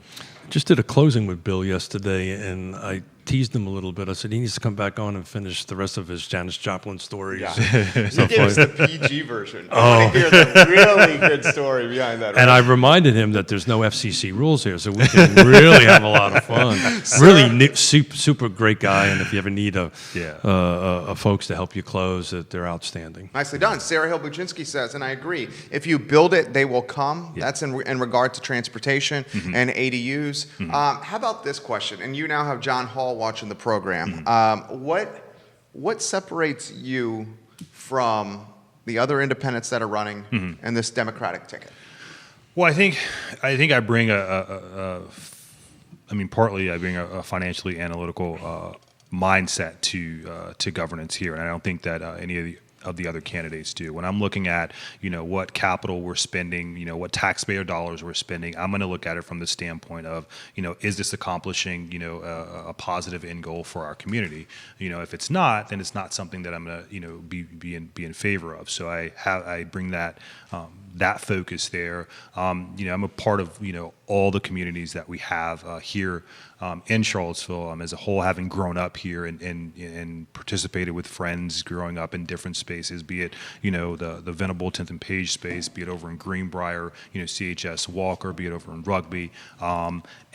Just did a closing with Bill yesterday, and I teased him a little bit. I said he needs to come back on and finish the rest of his Janis Joplin stories. Yeah. You gave us the PG version. I want to hear the really good story behind that. And I reminded him that there's no FCC rules here, so we can really have a lot of fun. Really super great guy, and if you ever need a folks to help you close, they're outstanding. Nicely done. Sarah Hill Buczynski says, and I agree, if you build it, they will come. Yeah. That's in regard to transportation and ADUs. How about this question? And you now have John Hall watching the program. What separates you from the other independents that are running and this Democratic ticket? Well, I think I bring partly I bring a financially analytical mindset to governance here, and I don't think that any of the other candidates do. When I'm looking at, what capital we're spending, what taxpayer dollars we're spending, I'm going to look at it from the standpoint of, is this accomplishing, a positive end goal for our community? If it's not, then it's not something that I'm going to, be in favor of. So I bring that focus there. I'm a part of, all the communities that we have here in Charlottesville as a whole, having grown up here and participated with friends growing up in different spaces, be it, the Venable 10th and Page space, be it over in Greenbrier, CHS Walker, be it over in Rugby.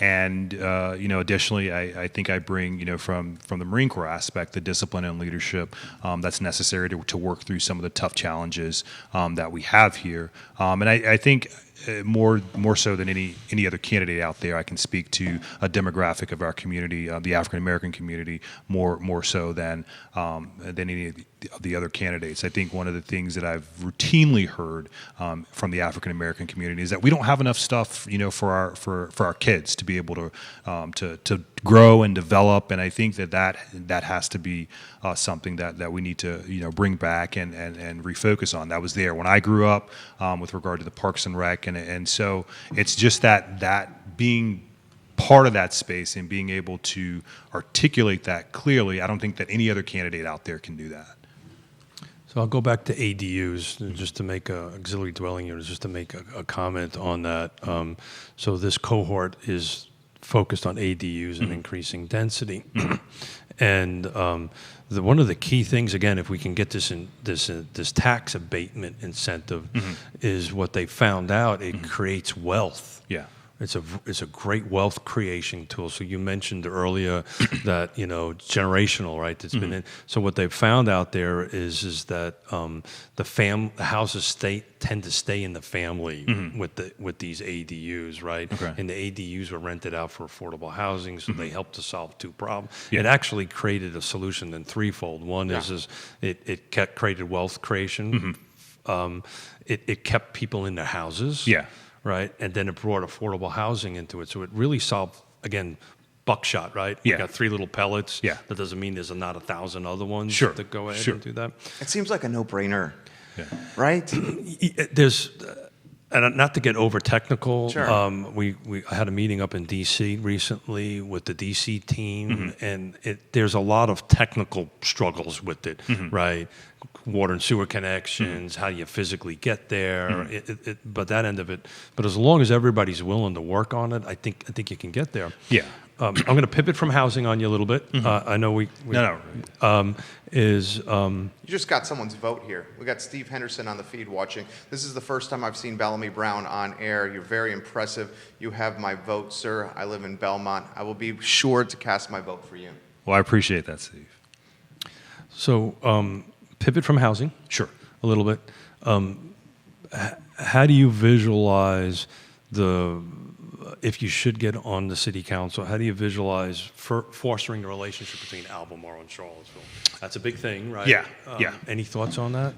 Additionally, I think I bring, from the Marine Corps aspect, the discipline and leadership that's necessary to work through some of the tough challenges that we have here. And I think more so than any other candidate out there, I can speak to a demographic of our community, the African American community, more so than any of the other candidates. I think one of the things that I've routinely heard from the African American community is that we don't have enough stuff, for our kids to be able to grow and develop. And I think that has to be something that we need to bring back and refocus on. That was there when I grew up with regard to the Parks and Rec, and so it's just that being part of that space and being able to articulate that clearly. I don't think that any other candidate out there can do that. So I'll go back to ADUs just to make auxiliary dwelling units, just to make a comment on that. So this cohort is focused on ADUs and increasing density, and one of the key things, again, if we can get this tax abatement incentive, is what they found out. It creates wealth. Yeah. It's a great wealth creation tool. So you mentioned earlier that generational, right? That's been in. So what they've found out there is that the houses tend to stay in the family with these ADUs, right? Okay. And the ADUs were rented out for affordable housing, so they helped to solve two problems. Yeah. It actually created a solution in threefold. One is it created wealth creation. It kept people in their houses. Yeah. Right, and then it brought affordable housing into it. So it really solved, again, buckshot, right? Yeah. We got 3 little pellets. Yeah. That doesn't mean there's not 1,000 other ones that go ahead and do that. It seems like a no-brainer, right? There's, and not to get over technical, sure. I had a meeting up in D.C. recently with the D.C. team, and there's a lot of technical struggles with it, right? Water and sewer connections, how do you physically get there, but that end of it. But as long as everybody's willing to work on it, I think you can get there. Yeah. I'm going to pivot from housing on you a little bit. I know we you just got someone's vote here. We got Steve Henderson on the feed watching. This is the first time I've seen Bellamy Brown on air. You're very impressive. You have my vote, sir. I live in Belmont. I will be sure to cast my vote for you. Well, I appreciate that, Steve. So pivot from housing. Sure. A little bit. How do you visualize if you should get on the city council, how do you visualize fostering the relationship between Albemarle and Charlottesville? That's a big thing, right? Yeah, Any thoughts on that?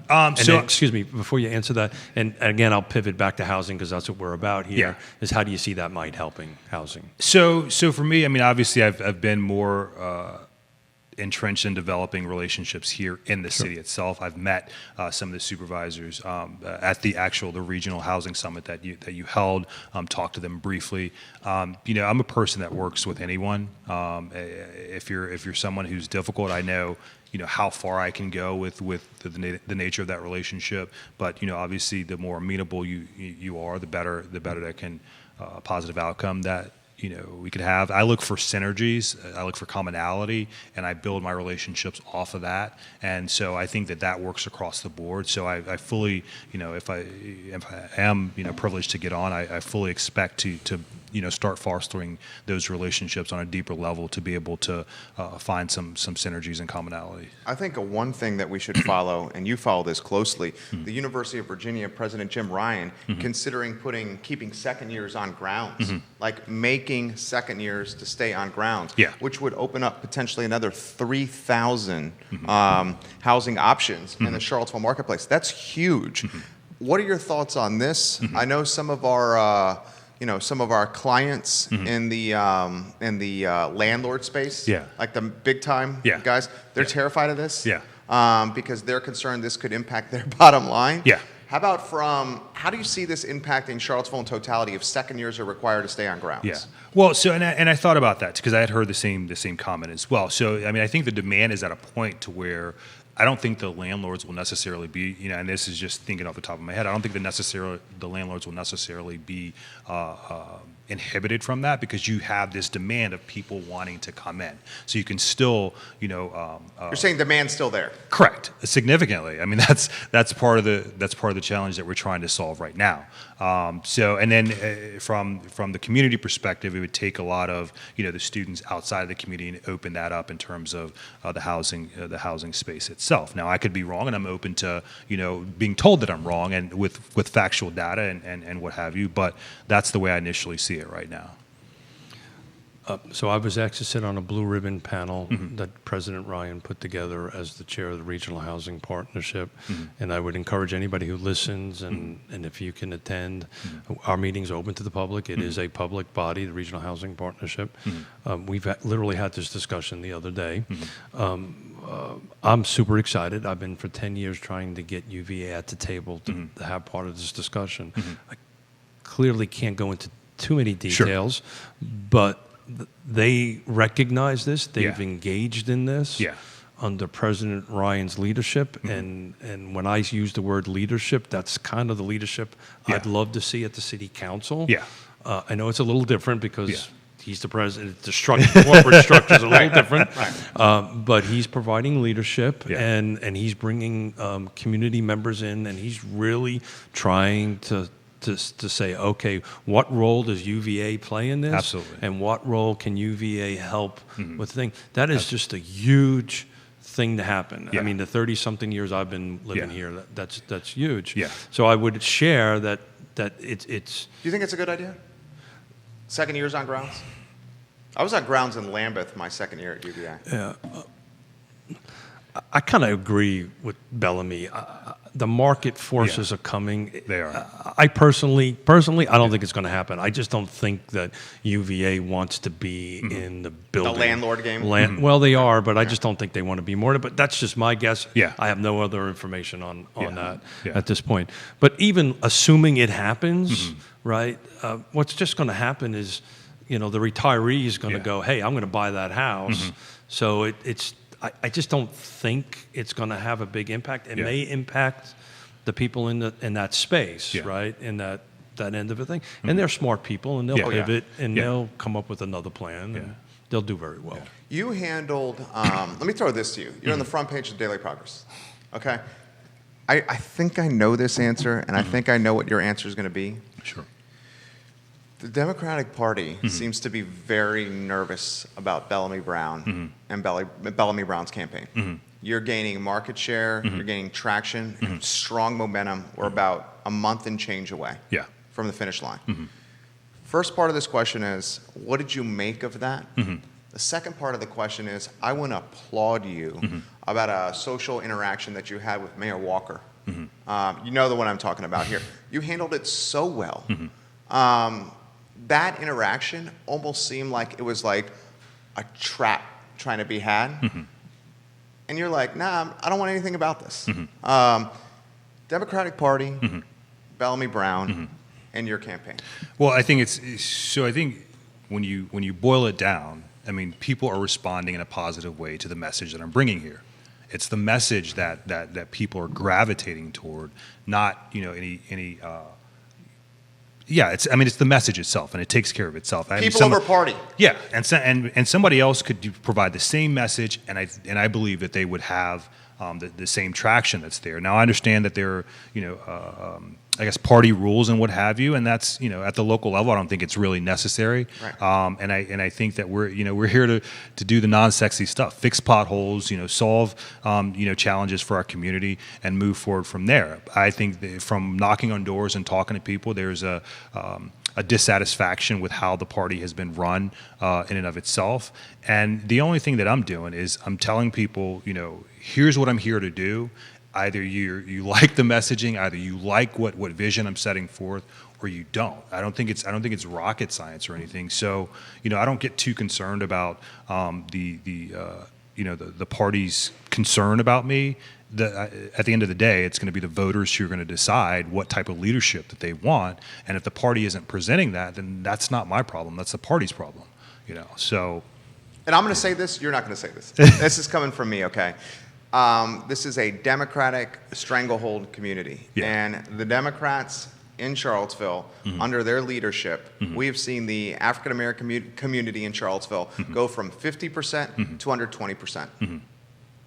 Excuse me, before you answer that, and again, I'll pivot back to housing because that's what we're about here, is how do you see that might helping housing? So for me, I mean, obviously I've been more entrenched in developing relationships here in the city itself. I've met some of the supervisors at the regional housing summit that you held. Talked to them briefly. I'm a person that works with anyone. If you're someone who's difficult, I know how far I can go with the nature of that relationship. But obviously, the more amenable you are, the better that can a positive outcome that we could have. I look for synergies, I look for commonality, and I build my relationships off of that. And so I think that works across the board. So I fully, if I am, privileged to get on, I fully expect to start fostering those relationships on a deeper level to be able to find some synergies and commonality. I think one thing that we should follow, and you follow this closely, the University of Virginia, President Jim Ryan, considering keeping second years on grounds, like making second years to stay on grounds, which would open up potentially another 3,000 housing options in the Charlottesville marketplace. That's huge. What are your thoughts on this? I know some of our clients in the landlord space, like the big time guys, they're terrified of this, because they're concerned this could impact their bottom line. How do you see this impacting Charlottesville in totality if second years are required to stay on grounds? Well, so and I thought about that because I had heard the same comment as well. So I mean, I think the demand is at a point to where I don't think the landlords will necessarily be, and this is just thinking off the top of my head, I don't think the landlords will necessarily be inhibited from that, because you have this demand of people wanting to come in. So you can still, you're saying demand's still there. Correct, significantly. I mean, that's part of the challenge that we're trying to solve right now. And then from the community perspective, it would take a lot of the students outside of the community and open that up in terms of the housing space itself. Now, I could be wrong, and I'm open to being told that I'm wrong, and with factual data and what have you. But that's the way I initially see it right now. So I was asked to sit on a blue ribbon panel that President Ryan put together as the chair of the Regional Housing Partnership. And I would encourage anybody who listens and if you can attend, our meeting's open to the public. It is a public body, the Regional Housing Partnership. We've literally had this discussion the other day. I'm super excited. I've been for 10 years trying to get UVA at the table to have part of this discussion. I clearly can't go into too many details, but they recognize this. They've engaged in this under President Ryan's leadership. And when I use the word leadership, that's kind of the leadership I'd love to see at the City Council. I know it's a little different because he's the president. The corporate structure is a little different. But he's providing leadership and he's bringing community members in, and he's really trying to say, okay, what role does UVA play in this? Absolutely. And what role can UVA help with the thing? That is just a huge thing to happen. I mean, the 30-something years I've been living here, that's huge. So I would share that it's... Do you think it's a good idea? Second years on grounds? I was on grounds in Lambeth my second year at UVA. Yeah. I kind of agree with Bellamy. The market forces are coming. They are. I personally, I don't think it's going to happen. I just don't think that UVA wants to be in the building. The landlord game? Well, they are, but I just don't think they want to be more. But that's just my guess. Yeah. I have no other information on that at this point. But even assuming it happens, right, what's just going to happen is, the retiree is going to go, hey, I'm going to buy that house. So it's... I just don't think it's going to have a big impact. It may impact the people in that space, right, in that end of the thing. And they're smart people, and they'll pivot, and they'll come up with another plan, and they'll do very well. You handled, let me throw this to you. You're on the front page of Daily Progress, okay? I think I know this answer, and I think I know what your answer is going to be. Sure. The Democratic Party seems to be very nervous about Bellamy Brown and Bellamy Brown's campaign. You're gaining market share, you're gaining traction, and strong momentum. We're about a month and change away from the finish line. First part of this question is, what did you make of that? The second part of the question is, I want to applaud you about a social interaction that you had with Mayor Walker. You know the one I'm talking about here. You handled it so well. That interaction almost seemed like it was like a trap trying to be had. And you're like, nah, I don't want anything about this. Democratic Party, Bellamy Brown, and your campaign. Well, I think I think when you boil it down, I mean, people are responding in a positive way to the message that I'm bringing here. It's the message that people are gravitating toward, not any. It's the message itself, and it takes care of itself. People over party. Yeah, and somebody else could provide the same message, and I believe that they would have the same traction that's there. Now, I understand that there are I guess, party rules and what have you, and that's, at the local level, I don't think it's really necessary. Right. And I think that we're here to do the non-sexy stuff, fix potholes, solve challenges for our community, and move forward from there. I think that from knocking on doors and talking to people, there's a dissatisfaction with how the party has been run in and of itself. And the only thing that I'm doing is I'm telling people, here's what I'm here to do. Either you like the messaging, either you like what vision I'm setting forth, or you don't. I don't think it's rocket science or anything. So, I don't get too concerned about the party's concern about me. At the end of the day, it's going to be the voters who are going to decide what type of leadership that they want. And if the party isn't presenting that, then that's not my problem. That's the party's problem. So. And I'm going to say this. You're not going to say this. This is coming from me, okay? This is a Democratic stranglehold community. Yeah. And the Democrats in Charlottesville, under their leadership, we have seen the African American community in Charlottesville go from 50% to under 20%.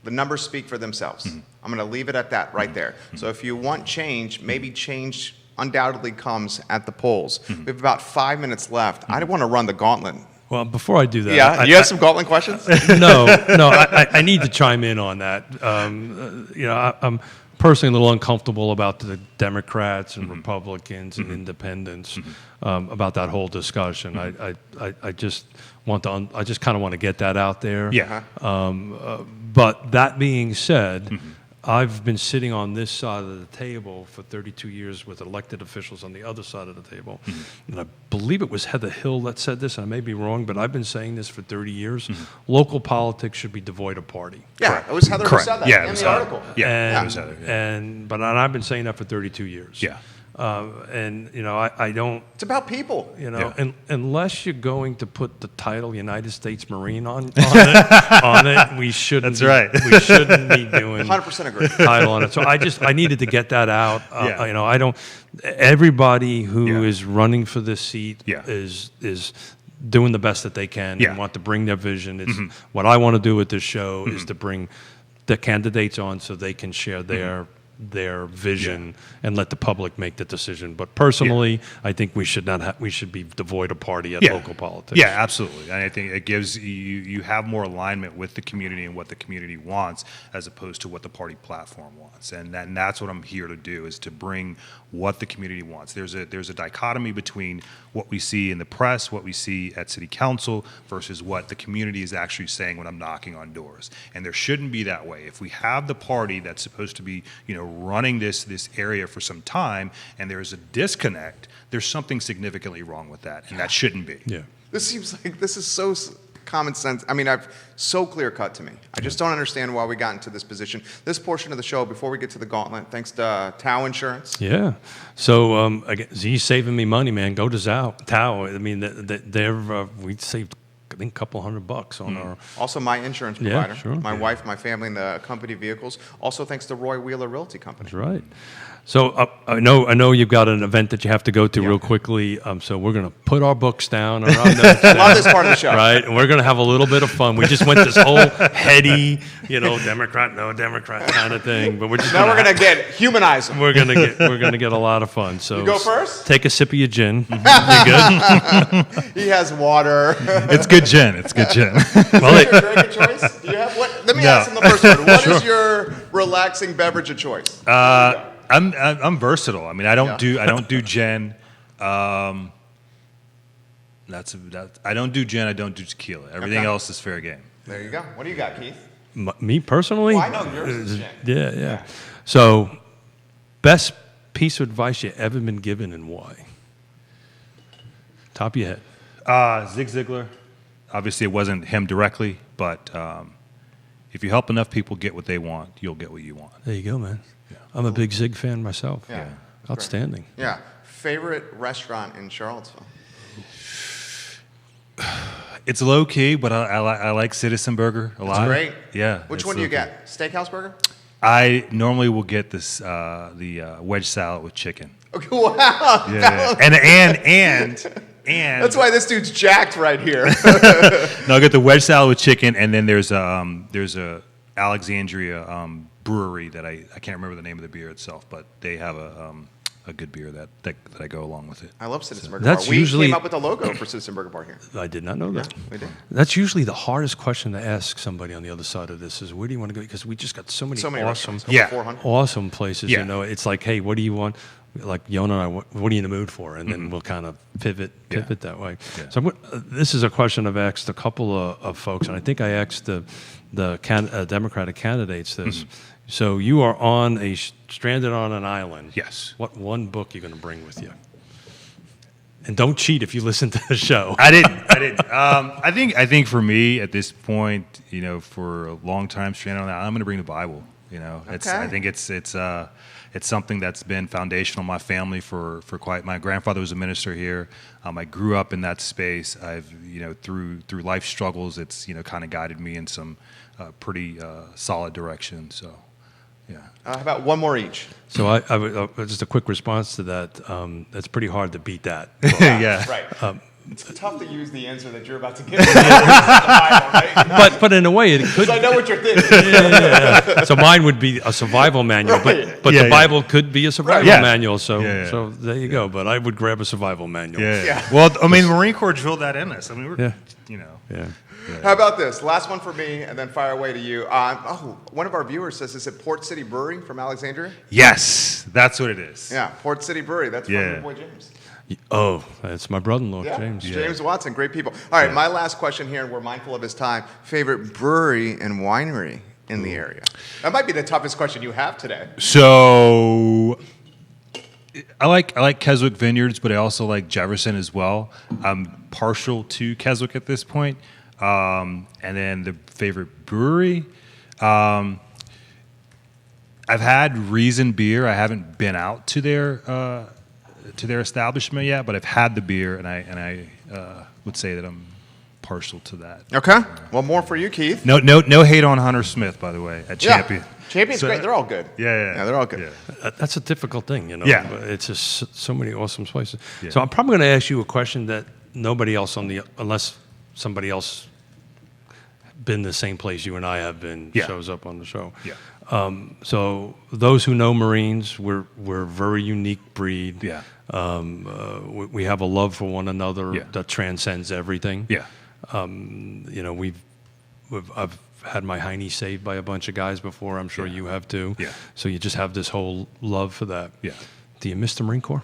The numbers speak for themselves. I'm going to leave it at that right there. So if you want change, maybe change undoubtedly comes at the polls. We have about 5 minutes left. I don't want to run the gauntlet. Well, before I do that, Yeah, you have some gauntlet questions? No, I need to chime in on that. I'm personally a little uncomfortable about the Democrats and Republicans and independents about that whole discussion. I just kind of want to get that out there. Yeah. But that being said, I've been sitting on this side of the table for 32 years with elected officials on the other side of the table. And I believe it was Heather Hill that said this, and I may be wrong, but I've been saying this for 30 years. Local politics should be devoid of party. Yeah, it was Heather who said that Yeah, it in was the Heather. article. Yeah, And, it was Heather, yeah. and I've been saying that for 32 years. Yeah. I don't, It's about people. unless you're going to put the title United States Marine on it, we shouldn't. That's right. We shouldn't be doing 100% agree. title on it. So I needed to get that out. Yeah. I don't. Everybody who Yeah. is running for this seat Yeah. is doing the best that they can Yeah. and want to bring their vision. It's what I want to do with this show is to bring the candidates on so they can share their vision and let the public make the decision. But personally, I think we should be devoid of party at local politics. Yeah, absolutely. And I think it gives you have more alignment with the community and what the community wants as opposed to what the party platform wants. And that's what I'm here to do, is to bring what the community wants. There's a dichotomy between what we see in the press, what we see at City Council, versus what the community is actually saying when I'm knocking on doors. And there shouldn't be that way. If we have the party that's supposed to be, running this area for some time, and there's a disconnect, there's something significantly wrong with that, and that shouldn't be. Yeah. This seems like this is so common sense. I mean, so clear cut to me. I just don't understand why we got into this position. This portion of the show, before we get to the gauntlet, thanks to Tao Insurance. Yeah. So again, Z's saving me money, man. Go to Tao. I mean, we saved, I think, a couple $100 on our. Also, my insurance Yeah, provider. sure. My Yeah. wife, my family, and the company vehicles. Also, thanks to Roy Wheeler Realty Company. That's right. So I know you've got an event that you have to go to Yeah. real quickly. So we're going to put our books down, or our notes down, Love this part of the show. right? And we're going to have a little bit of fun. We just went this whole heady, Democrat, no Democrat kind of thing. But we're just Now we're going to humanize them. we're gonna get a lot of fun. So You go first? Take a sip of your gin. You good? He has water. It's good gin. It's good gin. Well, What's your drink of choice? Do you have what? Let me ask him the first one. What is your relaxing beverage of choice? I'm versatile. I mean, I don't do gin. I don't do gin. I don't do tequila. Everything Okay. else is fair game. There you go. What do you got, Keith? me personally. Well, I know yours is gin. Yeah. So, best piece of advice you ever been given, and why? Top of your head. Zig Ziglar. Obviously, it wasn't him directly, but if you help enough people get what they want, you'll get what you want. There you go, man. Yeah. I'm a big Zig fan myself. Yeah. Outstanding. Yeah. Favorite restaurant in Charlottesville? It's low key, but I like Citizen Burger a lot. Great. Yeah. Which it's one do you low key. get? Steakhouse burger? I normally will get this the wedge salad with chicken. Okay, wow. Yeah. And That's why this dude's jacked right here. no, I'll get the wedge salad with chicken, and then there's a Alexandria brewery that I can't remember the name of the beer itself, but they have a a good beer that I go along with it. I love Citizen Burger That's Bar. We usually- came up with the logo for Citizen Burger Bar here. I did not know that. Yeah, we did. That's usually the hardest question to ask somebody on the other side of this is, where do you want to go? Because we just got so many awesome, restaurants, over Yeah. 400. awesome places. Yeah. You know, it's like, hey, what do you want? Like Yona and I, what are you in the mood for? And then we'll kind of pivot that way. Yeah. So this is a question I've asked a couple of folks, and I think I asked the Democratic candidates this. So you are stranded on an island. Yes. What one book are you going to bring with you? And don't cheat if you listen to the show. I didn't. I think for me at this point, you know, for a long time stranded on that, I'm going to bring the Bible. You know, I think it's something that's been foundational in my family for quite. My grandfather was a minister here. I grew up in that space. I've, you know, through life struggles, it's, you know, kind of guided me in some pretty solid direction. So, yeah. How about one more each? So I would, just a quick response to that. It's pretty hard to beat that. Yeah. Right. It's tough to use the answer that you're about to give. Right? But in a way, it could. I know what you're thinking. Yeah. So mine would be a survival manual, Right. but the Bible could be a survival Yeah. manual. So Yeah. so there you go. But I would grab a survival manual. Yeah. Well, I mean, the Marine Corps drilled that in us. I mean, we're, you know. Yeah. How about this? Last one for me, and then fire away to you. One of our viewers says, is it Port City Brewery from Alexandria? Yes, that's what it is. Yeah, Port City Brewery. That's from Yeah. your boy James. Oh, that's my brother-in-law, Yeah, James. James Watson, great people. All right, my last question here, and we're mindful of his time. Favorite brewery and winery in the area? That might be the toughest question you have today. So I like Keswick Vineyards, but I also like Jefferson as well. I'm partial to Keswick at this point. And then the favorite brewery, I've had Reason Beer. I haven't been out to their establishment yet, but I've had the beer, and I would say that I'm partial to that. Okay. Well, more for you, Keith. No hate on Hunter Smith, by the way, at Champion. Champion's great. They're all good. Yeah, they're all good. Yeah. That's a difficult thing, you know. Yeah. It's just so many awesome places. Yeah. So I'm probably going to ask you a question that nobody else unless somebody else been the same place you and I have been shows up on the show. Yeah. So those who know Marines, we're a very unique breed. Yeah. We have a love for one another Yeah. that transcends everything. Yeah. You know, I've had my hiney saved by a bunch of guys before. I'm sure you have too. Yeah. So you just have this whole love for that. Yeah. Do you miss the Marine Corps?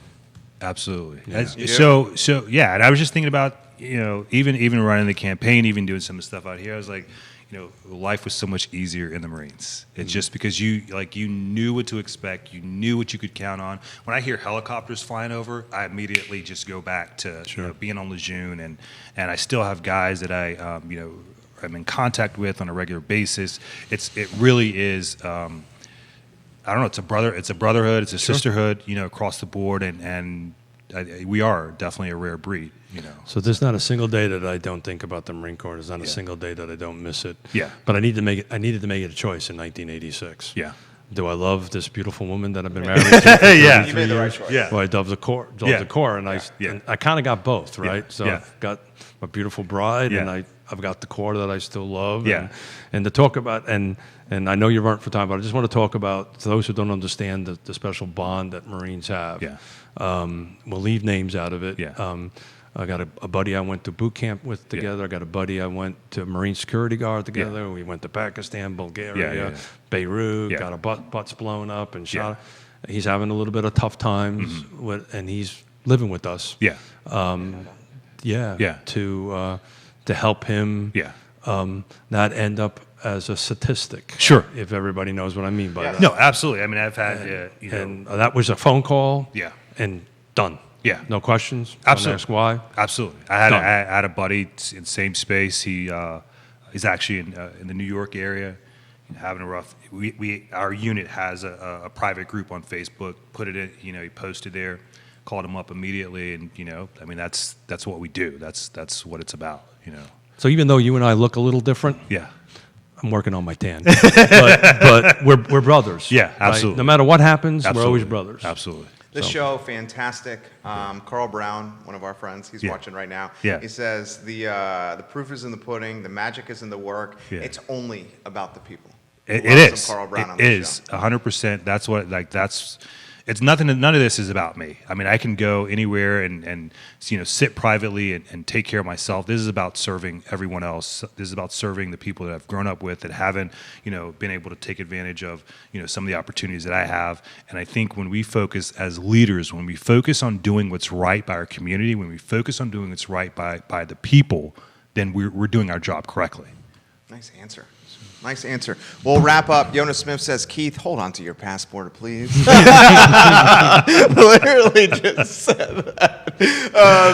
Absolutely. Yeah. So yeah, and I was just thinking about, you know, even running the campaign, even doing some of the stuff out here, I was like, you know, life was so much easier in the Marines. It's just because you knew what to expect, you knew what you could count on. When I hear helicopters flying over, I immediately just go back to you know, being on Lejeune, and I still have guys that I you know, I'm in contact with on a regular basis. It really is. I don't know. It's a brotherhood. It's a sisterhood. You know, across the board, and we are definitely a rare breed. You know. So there's not a single day that I don't think about the Marine Corps. There's not a single day that I don't miss it. Yeah. But I needed to make it a choice in 1986. Yeah. Do I love this beautiful woman that I've been married to? For Yeah. 33 You made the right years? choice. Yeah. Well, I love the Corps. Yeah. The Corps, and Yeah. I kind of got both, right? Yeah. So Yeah. I've got my beautiful bride, and Yeah. I've got the Corps that I still love. Yeah. And to talk about and I know you're burnt for time, but I just want to talk about, to those who don't understand the special bond that Marines have. Yeah. We'll leave names out of it. Yeah. I got a buddy I went to boot camp with together. I got a buddy I went to Marine Security Guard together. Yeah. We went to Pakistan, Bulgaria, Yeah. Beirut. Yeah. Got our butts blown up and shot. Yeah. He's having a little bit of tough times, and he's living with us. Yeah. Yeah. To help him. Yeah. Not end up as a statistic. Sure. If everybody knows what I mean by that. No, absolutely. I mean, I've had you know. And that was a phone call. Yeah. And done. Yeah. No questions. Absolutely. Don't ask why. Absolutely. I had a buddy in the same space. He's actually in the New York area, having a rough. Our unit has a private group on Facebook. Put it in. You know, he posted there, called him up immediately, and you know, I mean, that's what we do. That's what it's about. You know. So even though you and I look a little different, Yeah. I'm working on my tan. but we're brothers. Yeah, right? absolutely. No matter what happens, Absolutely. we're always brothers. Absolutely. This So- show, fantastic. Carl Brown, one of our friends, he's Yeah. watching right now. Yeah. He says the proof is in the pudding, the magic is in the work. Yeah. It's only about the people. It Love some is. Carl Brown on It this is 100%. That's what it's nothing. None of this is about me. I mean, I can go anywhere and sit privately and take care of myself. This is about serving everyone else. This is about serving the people that I've grown up with that haven't been able to take advantage of some of the opportunities that I have. And I think when we focus as leaders, when we focus on doing what's right by our community, when we focus on doing what's right by the people, then we're doing our job correctly. Nice answer. Nice answer. We'll wrap up. Jonas Smith says, Keith, hold on to your passport, please. Literally just said that.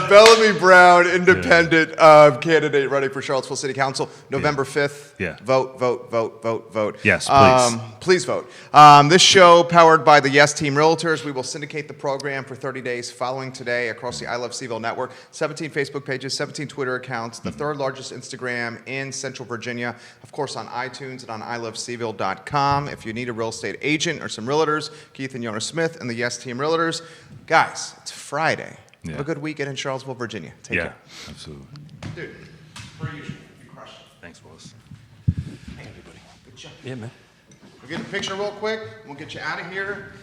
Bellamy Brown, independent candidate running for Charlottesville City Council, November 5th. Yeah. Vote, vote, vote, vote, vote. Yes, please. Please vote. This show, powered by the Yes Team Realtors, we will syndicate the program for 30 days following today across the I Love CVille Network. 17 Facebook pages, 17 Twitter accounts, the third largest Instagram in Central Virginia. Of course, on iTunes and on ilovecville.com. If you need a real estate agent or some realtors, Keith and Jonas Smith and the Yes Team Realtors. Guys, it's Friday. Yeah. Have a good weekend in Charlottesville, Virginia. Take care. Absolutely. Dude, per usual, you crushed it. Thanks, Willis. Hey, everybody. Good job. Yeah, man. We'll get a picture real quick. We'll get you out of here.